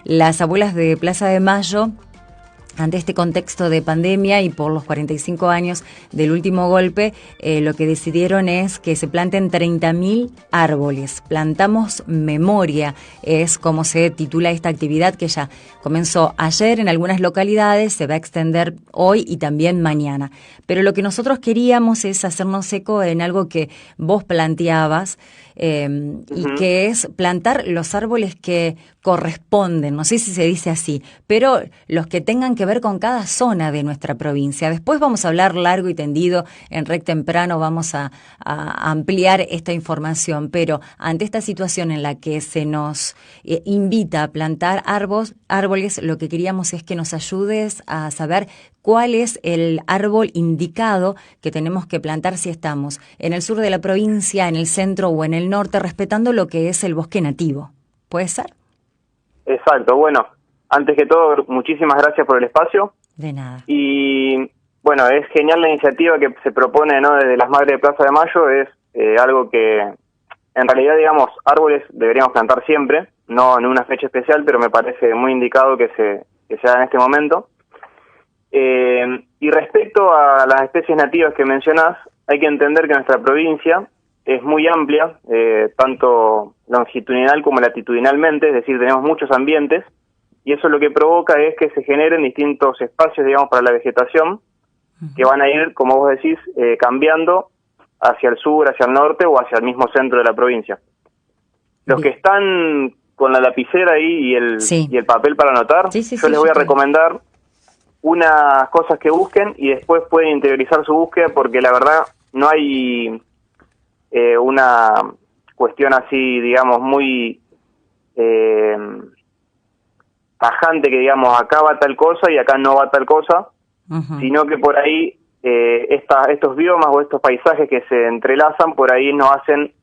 Las abuelas de Plaza de Mayo, ante este contexto de pandemia y por los 45 años del último golpe, lo que decidieron es que se planten 30.000 árboles. Plantamos memoria, es como se titula esta actividad que ya comenzó ayer en algunas localidades, se va a extender hoy y también mañana. Pero lo que nosotros queríamos es hacernos eco en algo que vos planteabas, y que es plantar los árboles que corresponden, no sé si se dice así, pero los que tengan que ver con cada zona de nuestra provincia. Después vamos a hablar largo y tendido, en REC Temprano vamos a ampliar esta información, pero ante esta situación en la que se nos invita a plantar árboles, lo que queríamos es que nos ayudes a saber cuál es el árbol indicado que tenemos que plantar si estamos en el sur de la provincia, en el centro o en el norte, respetando lo que es el bosque nativo. ¿Puede ser? Exacto, bueno, antes que todo, muchísimas gracias por el espacio. De nada. Y bueno, es genial la iniciativa que se propone, ¿no?, desde las Madres de Plaza de Mayo. Es algo que, en realidad, digamos, árboles deberíamos plantar siempre, no en una fecha especial, pero me parece muy indicado que se haga en este momento. Y respecto a las especies nativas que mencionás, hay que entender que nuestra provincia es muy amplia, tanto longitudinal como latitudinalmente, es decir, tenemos muchos ambientes, y eso lo que provoca es que se generen distintos espacios, digamos, para la vegetación, que van a ir, como vos decís, cambiando hacia el sur, hacia el norte o hacia el mismo centro de la provincia. Los que están con la lapicera ahí y el papel para anotar, yo les voy a recomendar unas cosas que busquen y después pueden interiorizar su búsqueda, porque la verdad no hay una cuestión así, digamos, muy tajante, que digamos acá va tal cosa y acá no va tal cosa, sino que por ahí estos biomas o estos paisajes que se entrelazan por ahí nos hacen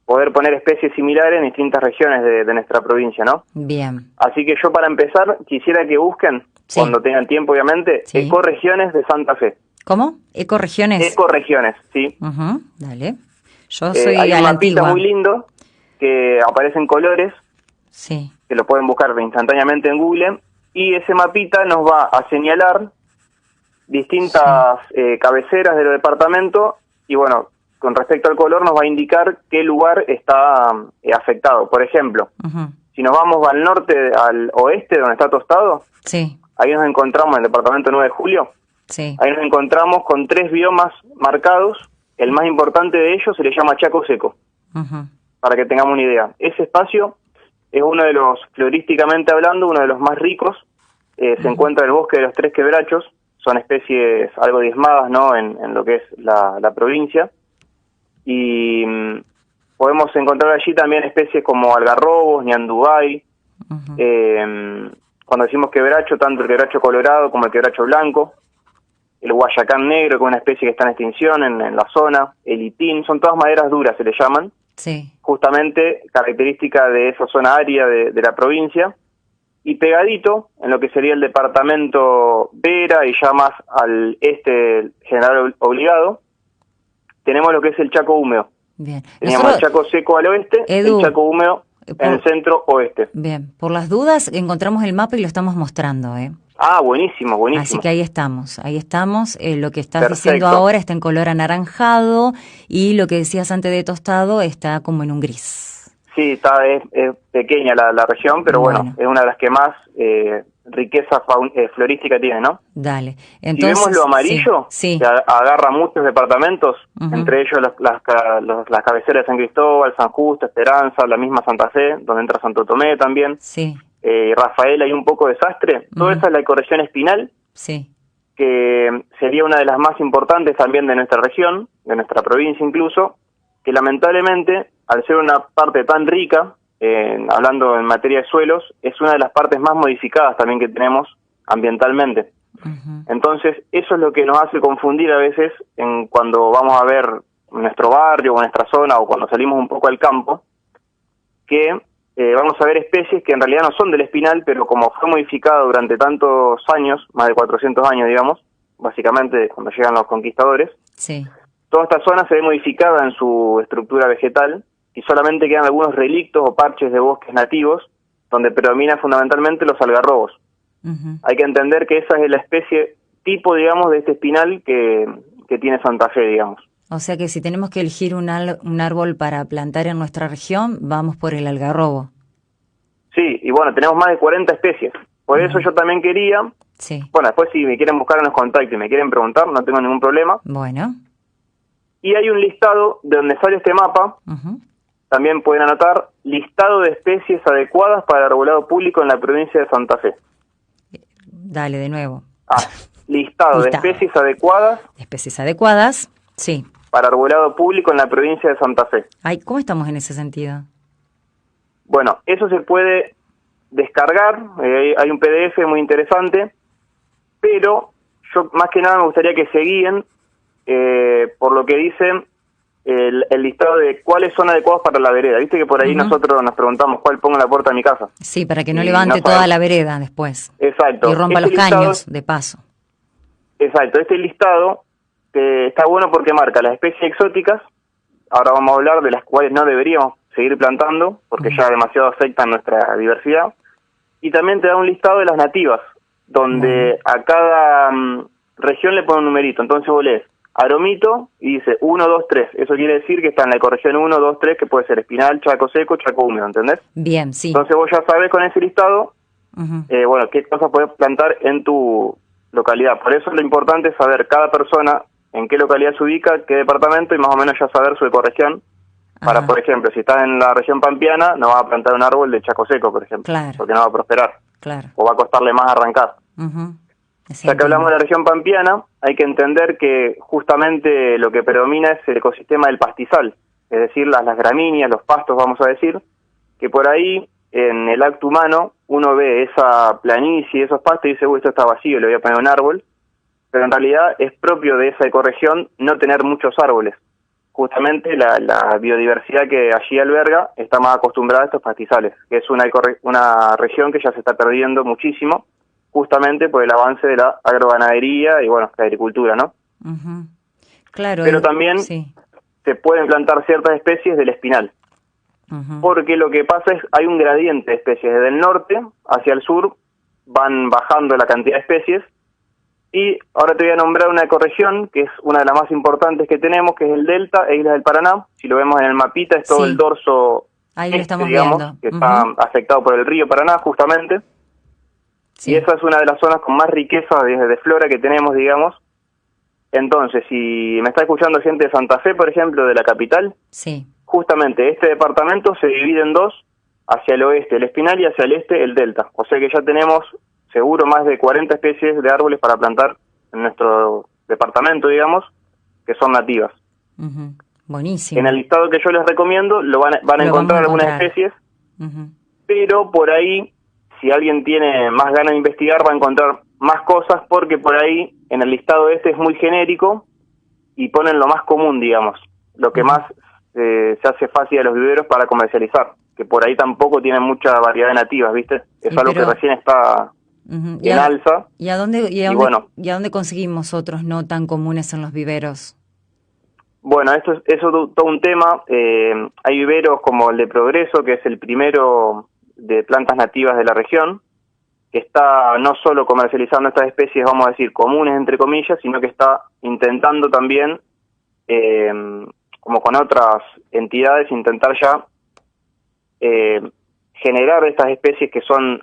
poder poner especies similares en distintas regiones de nuestra provincia, ¿no? Bien. Así que yo, para empezar, quisiera que busquen, cuando tengan tiempo obviamente, ecorregiones de Santa Fe. ¿Cómo? ¿Ecorregiones? Ecorregiones, sí. Dale. Yo soy hay a un la mapita antigua. muy lindo que aparece en colores, Sí. que lo pueden buscar instantáneamente en Google, y ese mapita nos va a señalar distintas cabeceras de los departamentos, y bueno, con respecto al color nos va a indicar qué lugar está afectado. Por ejemplo, si nos vamos al norte, al oeste, donde está Tostado, ahí nos encontramos en el departamento 9 de Julio, ahí nos encontramos con 3 biomas marcados. El más importante de ellos se le llama Chaco Seco, para que tengamos una idea. Ese espacio es uno de los, florísticamente hablando, uno de los más ricos. Se encuentra el bosque de los Tres Quebrachos, son especies algo diezmadas, ¿no?, en lo que es la provincia. Y podemos encontrar allí también especies como algarrobos, ñandubay. Cuando decimos quebracho, tanto el quebracho colorado como el quebracho blanco. El guayacán negro, que es una especie que está en extinción en la zona. El itín, son todas maderas duras, se le llaman. Justamente característica de esa zona árida de la provincia. Y pegadito, en lo que sería el departamento Vera y ya más al este, General Obligado, tenemos lo que es el Chaco húmedo. Bien. Teníamos el Chaco seco al oeste, el Chaco húmedo en el centro oeste. Bien, por las dudas encontramos el mapa y lo estamos mostrando, Ah, buenísimo, buenísimo. Así que ahí estamos. Lo que estás diciendo ahora está en color anaranjado y lo que decías antes de Tostado está como en un gris. Sí, es pequeña la región, pero bueno, es una de las que más riqueza florística tiene, ¿no? Dale. Entonces, si vemos lo amarillo, que agarra muchos departamentos, entre ellos las cabeceras de San Cristóbal, San Justo, Esperanza, la misma Santa Fe, donde entra Santo Tomé también, Rafaela y un poco de Sastre. Toda esa es la ecorregión espinal, que sería una de las más importantes también de nuestra región, de nuestra provincia incluso, que lamentablemente, al ser una parte tan rica, hablando en materia de suelos, es una de las partes más modificadas también que tenemos ambientalmente. Entonces, eso es lo que nos hace confundir a veces cuando vamos a ver nuestro barrio o nuestra zona, o cuando salimos un poco al campo, que vamos a ver especies que en realidad no son del espinal, pero como fue modificado durante tantos años, más de 400 años, digamos, básicamente cuando llegan los conquistadores, toda esta zona se ve modificada en su estructura vegetal y solamente quedan algunos relictos o parches de bosques nativos donde predomina fundamentalmente los algarrobos. Hay que entender que esa es la especie tipo, digamos, de este espinal que tiene Santa Fe, digamos. O sea que si tenemos que elegir un árbol para plantar en nuestra región, vamos por el algarrobo. Sí, y bueno, tenemos más de 40 especies. Por eso yo también quería... Sí. Bueno, después si me quieren buscar en los contactos y me quieren preguntar, no tengo ningún problema. Bueno. Y hay un listado de donde sale este mapa. También pueden anotar listado de especies adecuadas para el arbolado público en la provincia de Santa Fe. Dale, de nuevo. Listado de especies adecuadas. Especies adecuadas, sí. Para arbolado público en la provincia de Santa Fe. Ay, ¿cómo estamos en ese sentido? Bueno, eso se puede descargar. Hay un PDF muy interesante. Pero yo más que nada me gustaría que se guíen por lo que dicen el listado de cuáles son adecuados para la vereda. Viste que por ahí nosotros nos preguntamos cuál pongo en la puerta de mi casa. Sí, para que no levante toda la vereda después. Exacto. Y rompa los caños, de paso. Exacto. Este listado está bueno porque marca las especies exóticas. Ahora vamos a hablar de las cuales no deberíamos seguir plantando porque ya demasiado afectan nuestra diversidad. Y también te da un listado de las nativas, donde a cada región le pone un numerito. Entonces vos lees aromito y dice 1, 2, 3. Eso quiere decir que está en la ecorregión 1, 2, 3, que puede ser espinal, chaco seco, chaco húmedo, ¿entendés? Bien, sí. Entonces vos ya sabés con ese listado, bueno, qué cosas podés plantar en tu localidad. Por eso lo importante es saber cada persona en qué localidad se ubica, qué departamento y más o menos ya saber su ecorregión. Para, por ejemplo, si estás en la región pampeana, no vas a plantar un árbol de chaco seco, por ejemplo, porque no va a prosperar. O va a costarle más arrancar. Ya que hablamos de la región pampeana, hay que entender que justamente lo que predomina es el ecosistema del pastizal, es decir, las gramíneas, los pastos, vamos a decir, que por ahí, en el acto humano, uno ve esa planicie, esos pastos y dice, uy, esto está vacío, le voy a poner un árbol, pero en realidad es propio de esa ecorregión no tener muchos árboles. Justamente la biodiversidad que allí alberga está más acostumbrada a estos pastizales, que es una región que ya se está perdiendo muchísimo, justamente por el avance de la agroganadería y, bueno, la agricultura, ¿no? Claro. Pero también se pueden plantar ciertas especies del espinal, porque lo que pasa es hay un gradiente de especies. Desde el norte hacia el sur van bajando la cantidad de especies, y ahora te voy a nombrar una ecorregión que es una de las más importantes que tenemos, que es el Delta e Islas del Paraná. Si lo vemos en el mapita, es todo el dorso ahí lo estamos digamos, viendo. Que está afectado por el río Paraná, justamente. Y esa es una de las zonas con más riqueza de flora que tenemos, digamos. Entonces, si me está escuchando gente de Santa Fe, por ejemplo, de la capital, justamente este departamento se divide en dos, hacia el oeste el espinal y hacia el este el delta. O sea que ya tenemos seguro más de 40 especies de árboles para plantar en nuestro departamento, digamos, que son nativas. Buenísimo. En el listado que yo les recomiendo van a encontrar algunas especies, pero por ahí, si alguien tiene más ganas de investigar, va a encontrar más cosas, porque por ahí en el listado este es muy genérico y ponen lo más común, digamos, lo que más se hace fácil a los viveros para comercializar, que por ahí tampoco tienen mucha variedad de nativas, ¿viste? Es algo que recién está en alza. ¿Y a dónde conseguimos otros no tan comunes en los viveros? Bueno, eso es todo un tema. Hay viveros como el de Progreso, que es el primero de plantas nativas de la región, que está no solo comercializando estas especies, vamos a decir, comunes, entre comillas, sino que está intentando también, como con otras entidades, intentar ya generar estas especies que son,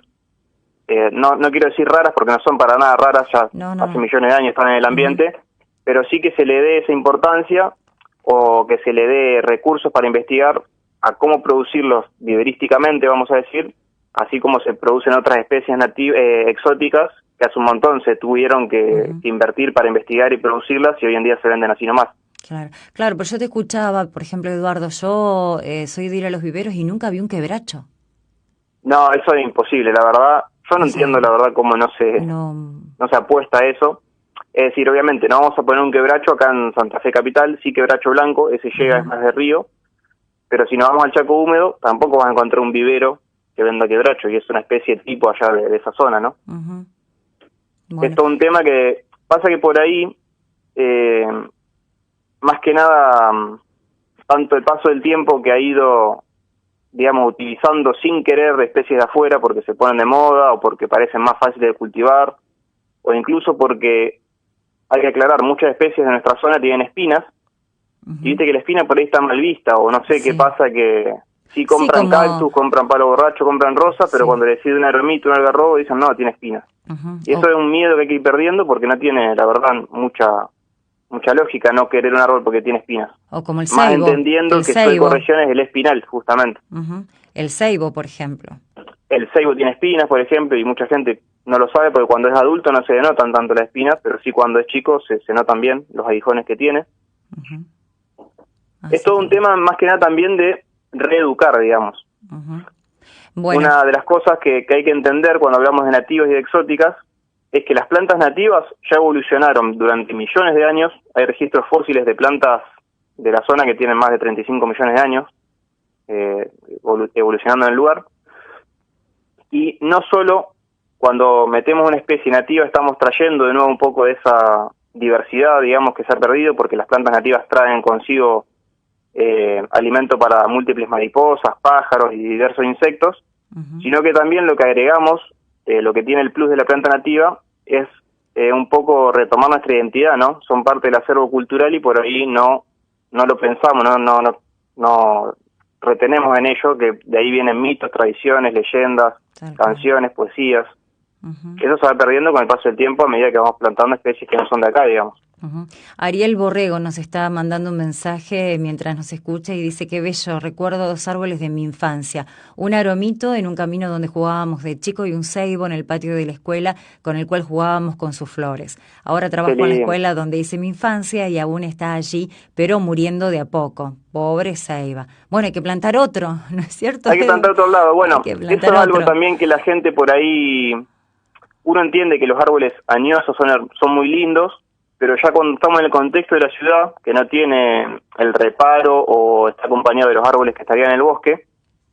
no quiero decir raras, porque no son para nada raras, ya hace millones de años están en el ambiente, pero sí que se le dé esa importancia, o que se le dé recursos para investigar a cómo producirlos viverísticamente, vamos a decir, así como se producen otras especies exóticas, que hace un montón se tuvieron que invertir para investigar y producirlas, y hoy en día se venden así nomás. Claro, pero yo te escuchaba, por ejemplo, Eduardo, yo soy de ir a los viveros y nunca vi un quebracho. No, eso es imposible, la verdad. Yo no entiendo, la verdad, cómo no se apuesta a eso. Es decir, obviamente, no vamos a poner un quebracho acá en Santa Fe Capital, sí quebracho blanco, ese llega, es más de río, pero si nos vamos al Chaco húmedo, tampoco vas a encontrar un vivero que venda quebracho, y es una especie tipo allá de esa zona, ¿no? Bueno. Es todo un tema que pasa que por ahí, más que nada, tanto el paso del tiempo que ha ido digamos, utilizando sin querer especies de afuera porque se ponen de moda o porque parecen más fáciles de cultivar, o incluso porque, hay que aclarar, muchas especies de nuestra zona tienen espinas, y viste que la espina por ahí está mal vista, o no sé qué pasa, que sí compran cactus, compran palo borracho, compran rosa, pero cuando le decide un aromito, un algarrobo, dicen no, tiene espinas. Y eso es un miedo que hay que ir perdiendo porque no tiene, la verdad, mucha lógica no querer un árbol porque tiene espinas. O como el más ceibo. Entendiendo que su ecorregión es el espinal, justamente. El ceibo, por ejemplo. El ceibo tiene espinas, por ejemplo, y mucha gente no lo sabe porque cuando es adulto no se denotan tanto las espinas, pero sí cuando es chico se notan bien los aguijones que tiene. Es todo un tema más que nada también de reeducar, digamos. Bueno. Una de las cosas que hay que entender cuando hablamos de nativas y de exóticas es que las plantas nativas ya evolucionaron durante millones de años. Hay registros fósiles de plantas de la zona que tienen más de 35 millones de años evolucionando en el lugar. Y no solo cuando metemos una especie nativa estamos trayendo de nuevo un poco de esa diversidad, digamos, que se ha perdido, porque las plantas nativas traen consigo alimento para múltiples mariposas, pájaros y diversos insectos, sino que también lo que agregamos, lo que tiene el plus de la planta nativa, es un poco retomar nuestra identidad, ¿no? Son parte del acervo cultural y por ahí no lo pensamos, no retenemos en ello, que de ahí vienen mitos, tradiciones, leyendas, canciones, poesías. Eso se va perdiendo con el paso del tiempo a medida que vamos plantando especies que no son de acá, digamos. Ariel Borrego nos está mandando un mensaje mientras nos escucha y dice: qué bello, recuerdo 2 árboles de mi infancia, un aromito en un camino donde jugábamos de chico y un ceibo en el patio de la escuela con el cual jugábamos con sus flores. Ahora trabajo en la escuela donde hice mi infancia y aún está allí, pero muriendo de a poco. Pobre ceiba. Bueno, hay que plantar otro, ¿no es cierto? Hay que plantar otro lado. Bueno, eso es algo también que la gente por ahí, uno entiende que los árboles añosos son muy lindos, pero ya cuando estamos en el contexto de la ciudad, que no tiene el reparo o está acompañado de los árboles que estarían en el bosque,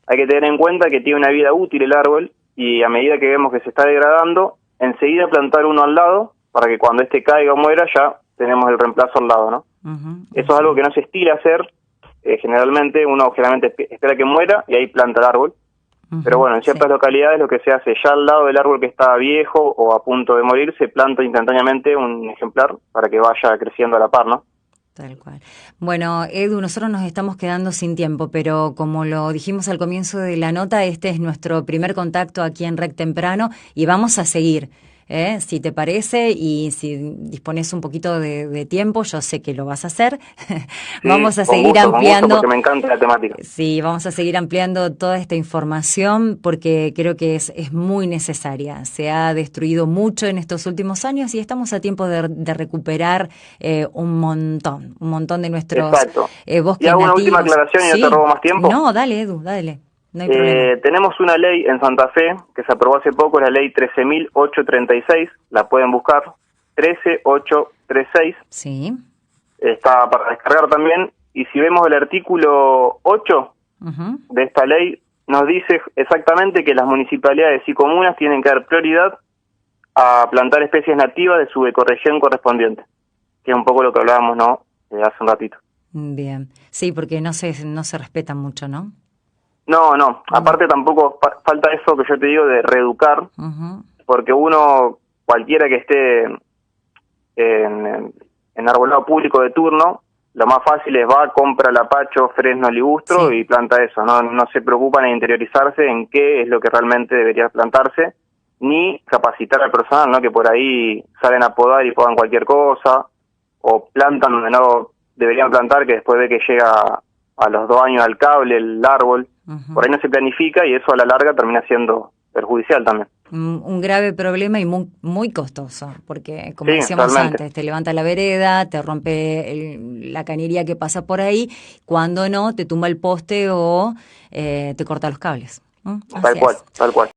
hay que tener en cuenta que tiene una vida útil el árbol y a medida que vemos que se está degradando, enseguida plantar uno al lado para que cuando este caiga o muera ya tenemos el reemplazo al lado, ¿no? Eso es algo que no se estila hacer, generalmente uno espera que muera y ahí planta el árbol. Pero bueno, en ciertas localidades lo que se hace, ya al lado del árbol que está viejo o a punto de morir, se planta instantáneamente un ejemplar para que vaya creciendo a la par, ¿no? Tal cual. Bueno, Edu, nosotros nos estamos quedando sin tiempo, pero como lo dijimos al comienzo de la nota, este es nuestro primer contacto aquí en REC Temprano y vamos a seguir. Si te parece y si dispones un poquito de tiempo, yo sé que lo vas a hacer. Vamos a seguir ampliando. Porque me encanta la temática. Sí, vamos a seguir ampliando toda esta información porque creo que es muy necesaria. Se ha destruido mucho en estos últimos años y estamos a tiempo de recuperar un montón de nuestros bosques nativos. Y hago una última aclaración y no te robo más tiempo. No, dale, Edu, dale. No hay problema. Tenemos una ley en Santa Fe que se aprobó hace poco, la ley 13.836, la pueden buscar, 13836. Sí. Está para descargar también, y si vemos el artículo 8 de esta ley, nos dice exactamente que las municipalidades y comunas tienen que dar prioridad a plantar especies nativas de su ecorregión correspondiente, que es un poco lo que hablábamos, ¿no?, hace un ratito. Bien, sí, porque no se respetan mucho, ¿no? No, aparte tampoco falta eso que yo te digo de reeducar, porque uno, cualquiera que esté en arbolado público de turno, lo más fácil es compra lapacho, fresno, ligustro y planta eso, no se preocupan en interiorizarse en qué es lo que realmente debería plantarse, ni capacitar al personal, ¿no?, que por ahí salen a podar y podan cualquier cosa, o plantan donde no deberían plantar, que después de que llega a los 2 años al cable, el árbol, por ahí no se planifica y eso a la larga termina siendo perjudicial también. Un grave problema y muy costoso, porque como decíamos antes, te levanta la vereda, te rompe la cañería que pasa por ahí, cuando no, te tumba el poste o te corta los cables. Tal cual.